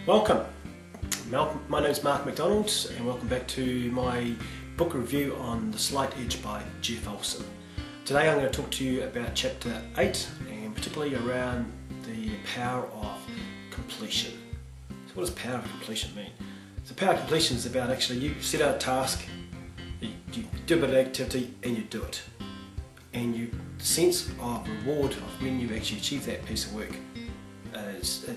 Welcome. My name is Mark McDonald and welcome back to my book review on The Slight Edge by Jeff Olson. Today I'm going to talk to you about chapter 8 and particularly around the power of completion. So what does power of completion mean? So power of completion is about actually you set out a task, you do a bit of activity and you do it. And the sense of reward of when you actually achieve that piece of work is,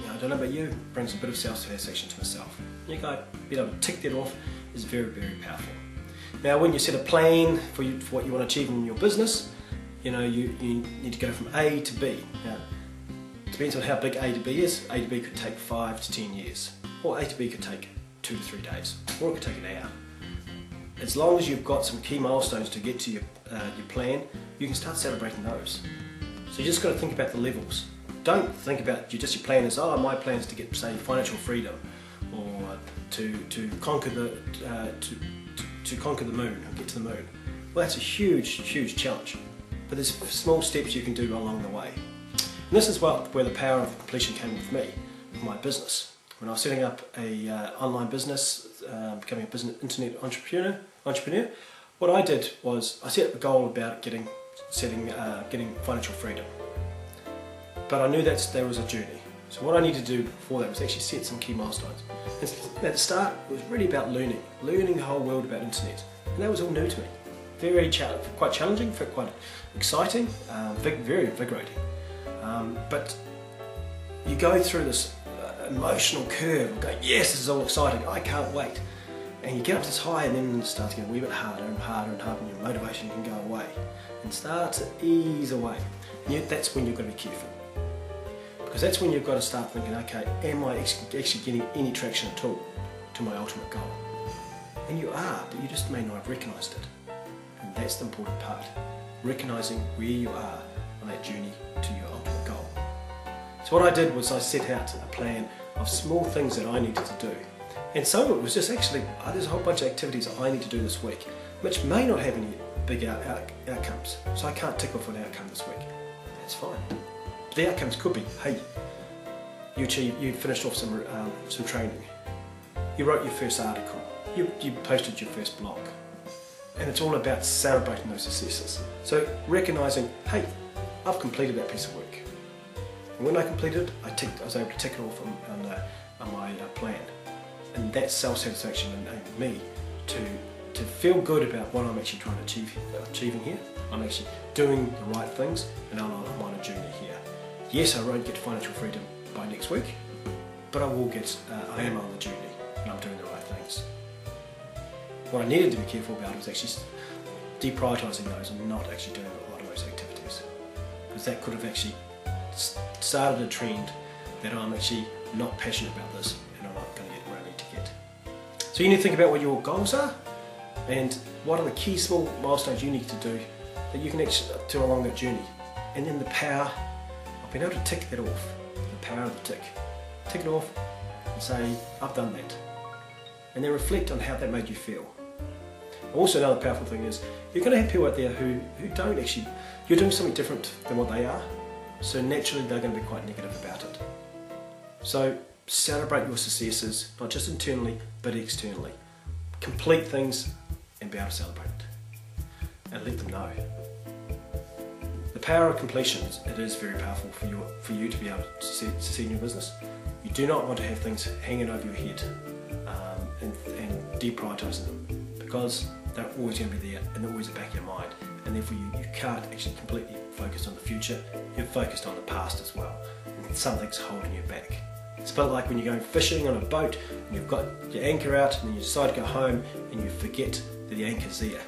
I don't know about you, brings a bit of self-satisfaction to myself. You go, being able to tick that off is very, very powerful. Now when you set a plan for what you want to achieve in your business, you need to go from A to B. Now, it depends on how big A to B is. A to B could take 5 to 10 years, or A to B could take 2 to 3 days, or it could take an hour. As long as you've got some key milestones to get to your plan, you can start celebrating those. So you just got to think about the levels. Don't think about your plan is, oh, my plan is to get, say, financial freedom, or to conquer the moon, or get to the moon. Well, that's a huge challenge. But there's small steps you can do along the way. And this is where the power of completion came with me, with my business. When I was setting up a online business, becoming a internet entrepreneur, what I did was I set up a goal about getting financial freedom. But I knew that there was a journey. So what I needed to do before that was actually set some key milestones. And at the start, it was really about learning the whole world about internet. And that was all new to me. Quite challenging, quite exciting, very invigorating. But you go through this emotional curve of going, yes, this is all exciting, I can't wait. And you get up to this high and then it starts getting a wee bit harder and harder and harder and your motivation can go away and start to ease away. And yet that's when you've got to be careful. Because that's when you've got to start thinking, okay, am I actually getting any traction at all to my ultimate goal? And you are, but you just may not have recognised it. And that's the important part, recognising where you are on that journey to your ultimate goal. So what I did was I set out a plan of small things that I needed to do. And some of it was just actually, there's a whole bunch of activities that I need to do this week, which may not have any big outcomes. So I can't tick off an outcome this week. That's fine. But the outcomes could be, hey, you finished off some training. You wrote your first article. You posted your first blog. And it's all about celebrating those successes. So recognising, hey, I've completed that piece of work. And when I completed it, I was able to tick it off on my plan. And that's self-satisfaction enabled me to feel good about what I'm actually trying to achieving here. I'm actually doing the right things and I'm on a journey here. Yes, I won't get financial freedom by next week, but I am on the journey and I'm doing the right things. What I needed to be careful about was actually deprioritising those and not actually doing a lot of those activities. Because that could have actually started a trend that I'm actually not passionate about this and I'm not going to get where I need to get. So you need to think about what your goals are and what are the key small milestones you need to do that you can actually do along that journey. And then the power of being able to tick that off, the power of the tick. Tick it off and say, I've done that. And then reflect on how that made you feel. Also another powerful thing is, you're going to have people out there who don't actually, you're doing something different than what they are. So naturally they're going to be quite negative about it. So celebrate your successes, not just internally, but externally. Complete things and be able to celebrate it. And let them know. The power of completion, it is very powerful for you to be able to succeed in your business. You do not want to have things hanging over your head and deprioritising them, because they're always going to be there and they're always in the back of your mind, and therefore you can't actually completely focus on the future. You're focused on the past as well, and something's holding you back. It's a bit like when you're going fishing on a boat and you've got your anchor out and then you decide to go home and you forget that the anchor's there.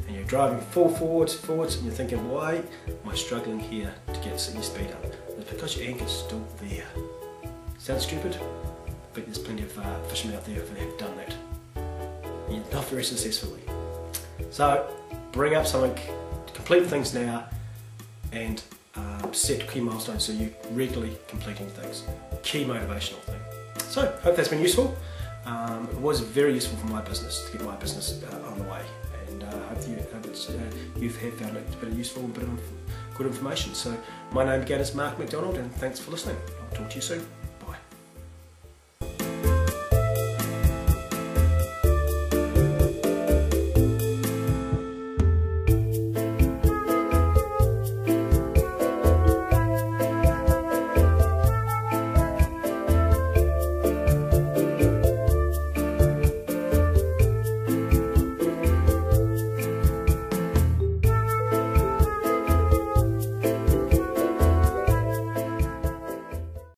And you're driving full forwards and you're thinking, why am I struggling here to get your speed up? It's because your anchor's still there. Sounds stupid, but there's plenty of fishermen out there who have done that. And not very successfully. So bring up something, complete things now, and set key milestones so you're regularly completing things. Key motivational thing. So hope that's been useful. It was very useful for my business, to get my business on the way. And hope you have found it a bit useful and a bit of good information. So my name again is Mark McDonald, and thanks for listening. I'll talk to you soon.